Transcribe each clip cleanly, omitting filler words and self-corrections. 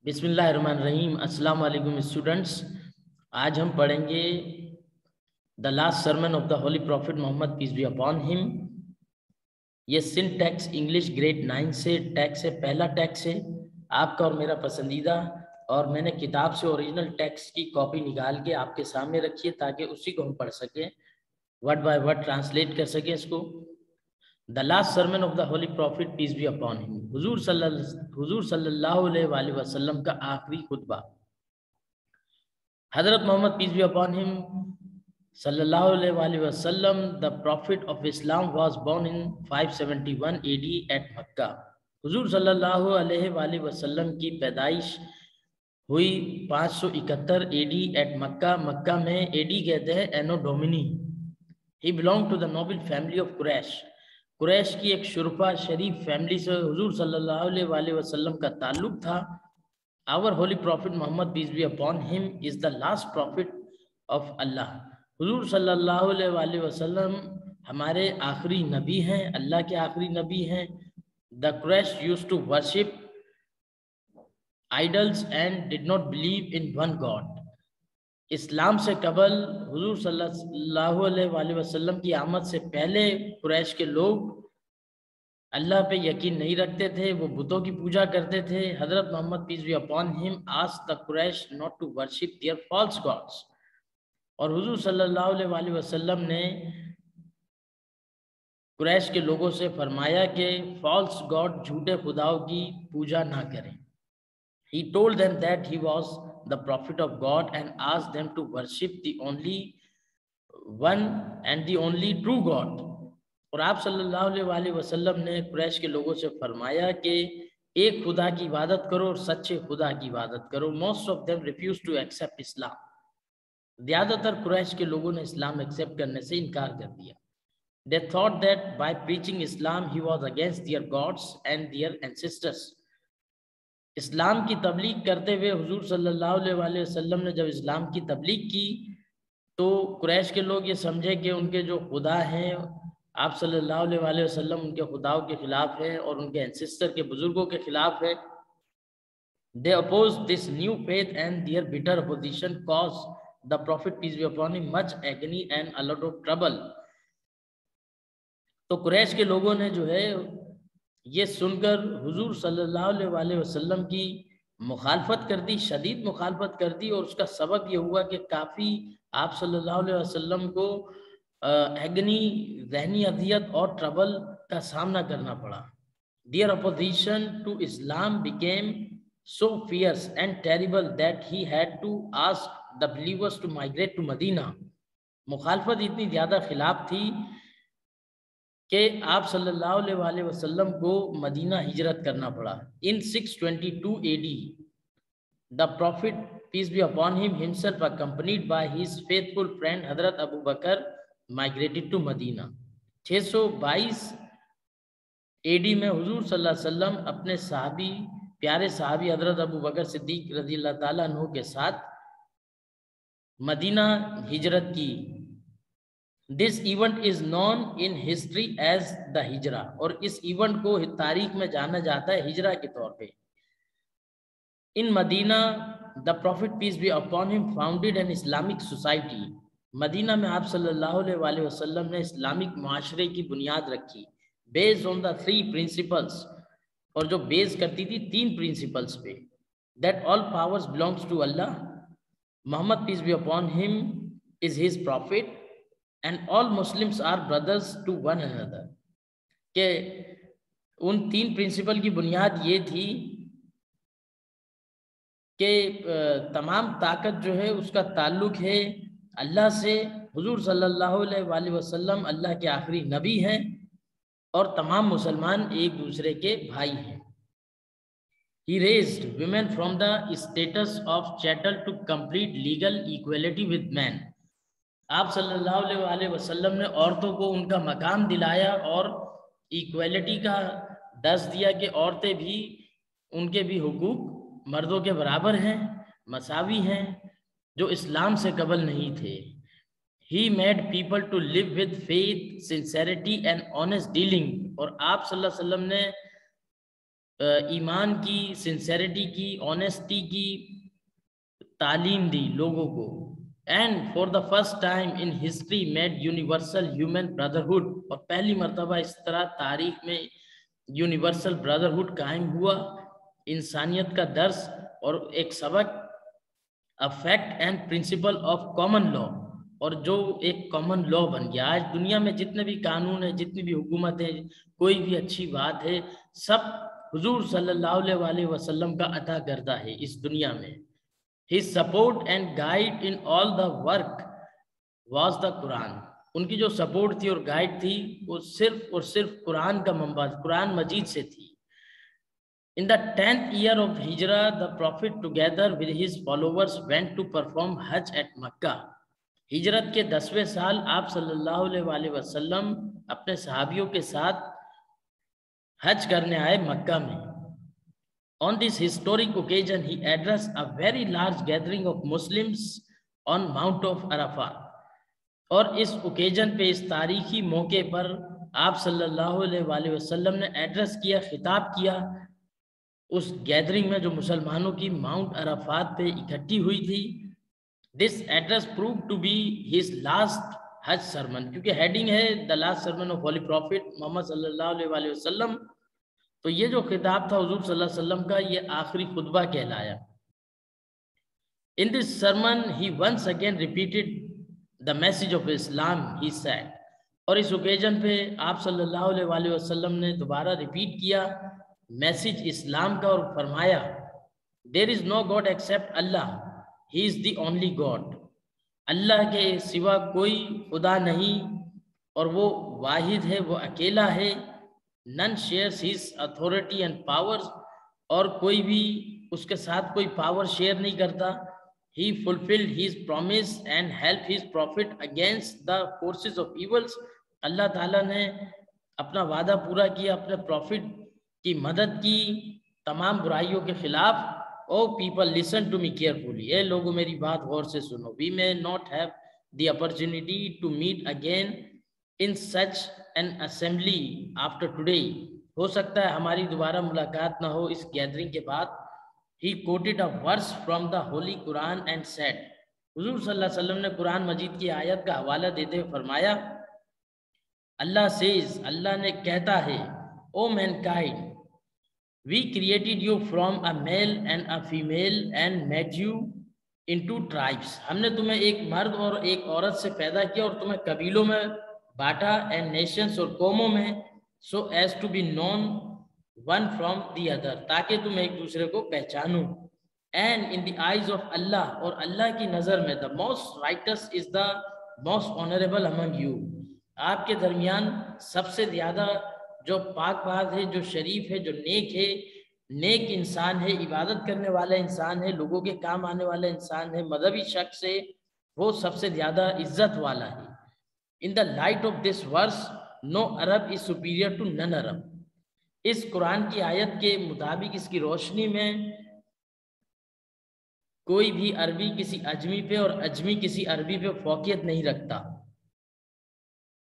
बिस्मिल्लाहिर्रहमानिर्रहीम। अस्सलाम वालेकुम स्टूडेंट्स। आज हम पढ़ेंगे the last sermon of the holy prophet Mohammad peace be upon him. ये सिन टैक्स इंग्लिश ग्रेड 9 से टैक्स है, पहला टैक्स है आपका और मेरा पसंदीदा। और मैंने किताब से ओरिजिनल टेक्स्ट की कॉपी निकाल के आपके सामने रखी है ताकि उसी को हम पढ़ सकें, वर्ड बाय वर्ड ट्रांसलेट कर सकें इसको। The last sermon of the holy prophet peace be upon him, हुजूर सल्लल्लाहु अलैहि वसल्लम का आखिरी खुतबा। हजरत Mohammad peace be upon him सल्लल्लाहु अलैहि वसल्लम, the prophet of Islam was born in 571 AD at Mecca. हुजूर सल्लल्लाहु अलैहि वसल्लम की पैदाइश हुई 571 AD एट मक्का। मक्का में AD कहते हैं anno domini. He belong to the noble family of Quraysh. Quraysh की एक शुरफा शरीफ फैमिली से हुजूर सल्लल्लाहु अलैहि वसल्लम का ताल्लुक था। Our holy prophet Mohammad peace be upon him is the last prophet of Allah. हुजूर सल्लल्लाहु अलैहि वसल्लम हमारे आखिरी नबी हैं, अल्लाह के आखिरी नबी हैं। The Quraish used to worship idols and did not believe in one God. Islam से कबल हुजूर सल्लल्लाहु अलैहि वसल्लम की आमद से पहले कुरैश के लोग अल्लाह पे यकीन नहीं रखते थे, वो बुतों की पूजा करते थे। हजरत Mohammad peace be upon him asked the Quraish not to worship their false gods. और हुजूर सल्लल्लाहु अलैहि वसल्लम ने कुरैश के लोगों से फरमाया कि फॉल्स गॉड, झूठे खुदाओं की पूजा ना करें। He told them that he was the prophet of God and asked them to worship the only one and the only true God. और आप सल्लल्लाहु अलैहि वसल्लम ने कुरैश के लोगों से फरमाया कि एक खुदा की इबादत करो और सच्चे खुदा की इबादत करो। Most of them refused to accept Islam. ज़्यादातर कुरैश के लोगों ने इस्लाम एक्सेप्ट करने से इनकार कर दिया। They thought that by preaching Islam he was against their gods and their ancestors. इस्लाम की तबलीग करते हुए हुजूर सल्लल्लाहु अलैहि वसल्लम ने जब इस्लाम की तबलीग की तो कुरैश के लोग ये समझे कि उनके जो खुदा हैं, आप सल्लल्लाहु अलैहि वसल्लम उनके खुदाओं के खिलाफ है और उनके एंसेस्टर के बुजुर्गों के खिलाफ है। They opposed this new faith and their bitter opposition caused the Prophet peace be upon him much agony and a lot of trouble. तो कुरैश के लोगों ने जो है ये सुनकर हुजूर सल्लल्लाहु अलैहि वसल्लम की मुखालफत कर दी, शदीद मुखालफत कर दी। और उसका सबब ये हुआ कि काफ़ी आप सल्लल्लाहु अलैहि वसल्लम को एगनी, ज़हनी अजियत और ट्रबल का सामना करना पड़ा। Their opposition to Islam became so fierce and terrible that he had to ask the believers to migrate to Madina. मुखालफत इतनी ज़्यादा खिलाफ थी कि आप सल्लल्लाहु अलैहि वसल्लम को मदीना हिजरत करना पड़ा। In 622 AD, the prophet peace be upon him himself accompanied by his faithful friend हजरत Abu Bakr migrated to Madina. 622 AD में हुजूर सल्लल्लाहु अलैहि वसल्लम अपने सहाबी, प्यारे सहाबी हजरत अबू बकर सिद्दीक रज़ी अल्लाह ताला अन्हु के साथ मदीना हिजरत की। This event is known in history as the Hijra. और इस इवेंट को तारीख में जाना जाता है हिजरा के तौर पे। In Madina the prophet peace be upon him founded an Islamic society. Madina में आप सल्लल्लाहु अलैहि वसल्लम ने इस्लामिक माशरे की बुनियाद रखी, बेस्ड ऑन द 3 प्रिंसिपल्स। और जो बेस करती थी 3 प्रिंसिपल्स पे, that all powers belongs to Allah, Mohammad peace be upon him is his prophet and all Muslims are brothers to one another. के उन 3 प्रिंसिपल की बुनियाद ये थी कि तमाम ताकत जो है उसका ताल्लुक है अल्लाह से। हुजूर सल्लल्लाहु अलैहि वसल्लम अल्लाह के आखिरी नबी हैं और तमाम मुसलमान एक दूसरे के भाई हैं। He raised women from the status of chattel to complete legal equality with men. आप सल्लल्लाहु अलैहि वसल्लम ने औरतों को उनका मकाम दिलाया और इक्वलिटी का दर्ज दिया कि औरतें भी, उनके भी हुकूक मर्दों के बराबर हैं, मसावी हैं, जो इस्लाम से कबल नहीं थे। He made people to live with faith, sincerity and honest dealing. और आप सल्लल्लाहु अलैहि वसल्लम ने ईमान की, सिंसेरिटी की, ऑनेस्टी की तालीम दी लोगों को। And for the first time in history made universal human brotherhood, और पहली मर्तबा इस तरह तारीख में यूनिवर्सल ब्रदरहुड कायम हुआ, इंसानियत का दर्स और एक सबक, a fact and principle of common law, और जो एक कॉमन लॉ बन गया। आज दुनिया में जितने भी कानून है, जितनी भी हुकूमत है, कोई भी अच्छी बात है, सब हुजूर सल्लल्लाहु अलैहि वसल्लम का अता करता है इस दुनिया में। His support and guide in all the work was the Quran. उनकी जो सपोर्ट थी और गाइड थी वो सिर्फ और सिर्फ कुरान का मंबा, कुरान मजीद से थी। In the 10th year of Hijrah, the Prophet together with his followers went to perform Hajj at Makkah. हिजरत के 10वें साल आप सल्लल्लाहु अलैहि वसल्लम अपने सहाबियों के साथ हज करने आए मक्का में। On this historic occasion, he addressed a very large gathering of Muslims on Mount of Arafat. और इस ओकेजन पे, इस तारीखी मौके पर आप सल्लल्लाहु अलैहि वसल्लम ने एड्रेस किया, खिताब किया उस गैदरिंग में जो मुसलमानों की माउंट अराफात पे इकट्ठी हुई थी। This address prove to be his last Hajj sermon, क्योंकि हेडिंग है the last sermon of holy prophet Mohammad सल्लल्लाहु अलैहि वसल्लम। तो ये जो खिताब था हुजूर सल्लल्लाहु अलैहि वसल्लम का, ये आखिरी खुतबा कहलाया। In this sermon he once again repeated the message of Islam, he said. और इस ओकेजन पे आप सल्लल्लाहु अलैहि वसल्लम ने दोबारा रिपीट किया मैसेज इस्लाम का और फरमाया, there is no god except Allah, he is the only god. Allah के सिवा कोई खुदा नहीं और वो वाहिद है, वो अकेला है। None shares his authority and powers, और कोई भी उसके साथ कोई पावर शेयर नहीं करता। He fulfilled his promise and help his prophet against the forces of evils. Allah ताला ने अपना वादा पूरा किया, अपने प्रॉफिट की मदद की तमाम बुराइयों के खिलाफ। O people listen to me carefully, ए लोगों मेरी बात गौर से सुनो। We may not have the opportunity to meet again in such an assembly after today. हो सकता है हमारी दोबारा मुलाकात ना हो इस गैदरिंग के बाद। He quoted a verse from the holy Quran and said, हुजूर सल्लल्लाहु अलैहि वसल्लम ने कुरान मजीद की आयत का हवाला देते हुए फरमाया, अल्लाह सेज, अल्लाह ने कहता है, o mankind, we created you from a male and a female and made you into tribes. हमने तुम्हें एक मर्द और एक औरत से पैदा किया और तुम्हें कबीलों में बांटा, एंड नेशंस और कौमों में, so as to be known one from the other, ताकि तुम एक दूसरे को पहचानो। And in the eyes of Allah, और अल्लाह की नज़र में, the most righteous is the most honourable among you, आपके दरमियान सबसे ज़्यादा जो पाक है, जो शरीफ है, जो नेक है, नेक इंसान है, इबादत करने वाला इंसान है, लोगों के काम आने वाला इंसान है, मजहबी शख्स है, वो सबसे ज़्यादा इज्जत वाला है। In the light of this verse, no Arab is superior to non Arab. इस कुरान की आयत के मुताबिक, इसकी रोशनी में, कोई भी अरबी किसी अजमी पे और अजमी किसी अरबी पे फौकियत नहीं रखता।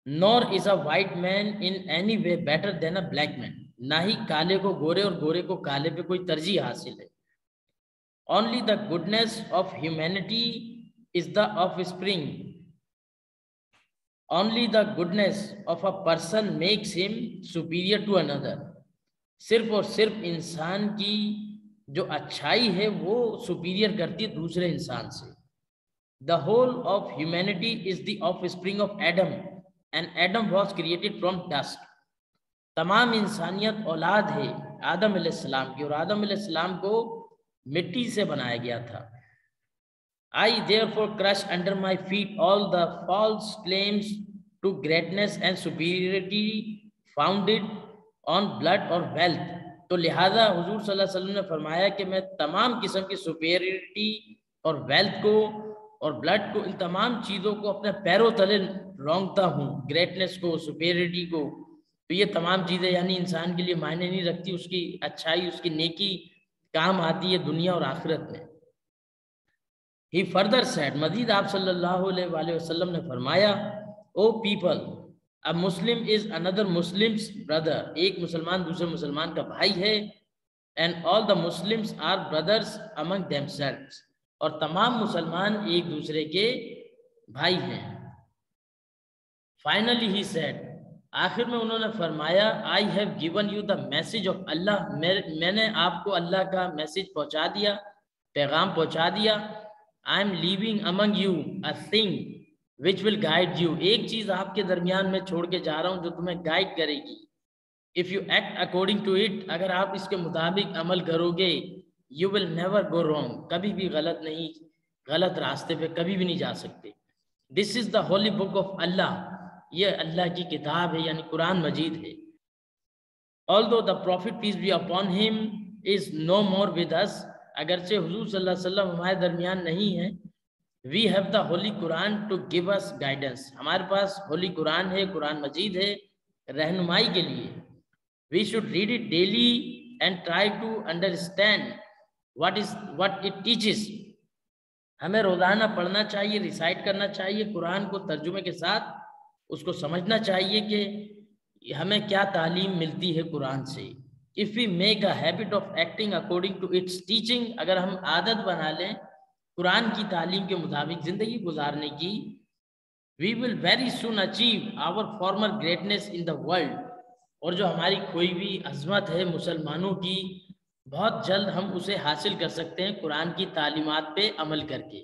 Nor is a white man in any way better than a black man, ना ही काले को गोरे और गोरे को काले पे कोई तरजीह हासिल है। Only the goodness of humanity is the offspring, only the goodness of a person makes him superior to another. सिर्फ और सिर्फ इंसान की जो अच्छाई है वो सुपीरियर करती है दूसरे इंसान से। The whole of humanity is the offspring of Adam, and Adam was created from dust. तमाम इंसानियत औलाद है आदम अलैहिस्सलाम की, और आदम अलैहिस्सलाम को मिट्टी से बनाया गया था। I therefore crush under my feet all the false claims to greatness and superiority founded on blood or wealth। तो लिहाजा हुजूर सल्लल्लाहु अलैहि वसल्लम ने फरमाया कि मैं तमाम किस्म की सुपीरियरिटी और वेल्थ को और ब्लड को, इन तमाम चीज़ों को अपने पैरों तले रौंदता हूँ, ग्रेटनेस को, सुपीरियरिटी को। तो ये तमाम चीज़ें यानी इंसान के लिए मायने नहीं रखती, उसकी अच्छाई, उसकी नेकी काम आती है दुनिया और आखिरत में। He further said, मजीद आप सल्लल्लाहु अलैहि वसल्लम ने फरमाया, o people, a Muslim is another Muslim's brother, एक मुसलमान दूसरे मुसलमान का भाई है। and all the Muslims are brothers among themselves, और तमाम मुसलमान एक दूसरे के भाई हैं। Finally he said, आखिर में उन्होंने फरमाया, I have given you the message of Allah, मैंने आपको अल्लाह का मैसेज पहुंचा दिया, पैगाम पहुंचा दिया। I am leaving among you a thing which will guide you, एक चीज आपके दरमियान में छोड़ के जा रहा हूं जो तुम्हें गाइड करेगी। If you act according to it, अगर आप इसके मुताबिक अमल करोगे, you will never go wrong, कभी भी गलत रास्ते पे कभी भी नहीं जा सकते। This is the holy book of Allah, ये अल्लाह की किताब है यानी कुरान मजीद है। Although the Prophet peace be upon him is no more with us, अगरचे हुजूर सल्लल्लाहु अलैहि वसल्लम हमारे दरमियान नहीं है, we have the holy Quran to give us guidance, हमारे पास होली कुरान है, कुरान मजीद है रहनुमाई के लिए। We should read it daily and try to understand what it teaches, हमें रोजाना पढ़ना चाहिए, रिसाइट करना चाहिए कुरान को तर्जुमे के साथ, उसको समझना चाहिए कि हमें क्या तालीम मिलती है कुरान से। If we make a habit of acting according to its teaching, अगर हम आदत बना लें कुरान की तालीम के मुताबिक जिंदगी गुजारने की, we will very soon achieve our former greatness in the world, और जो हमारी खोई हुई अजमत है मुसलमानों की, बहुत जल्द हम उसे हासिल कर सकते हैं कुरान की तालीमात पे अमल करके।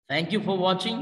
Thank you for watching.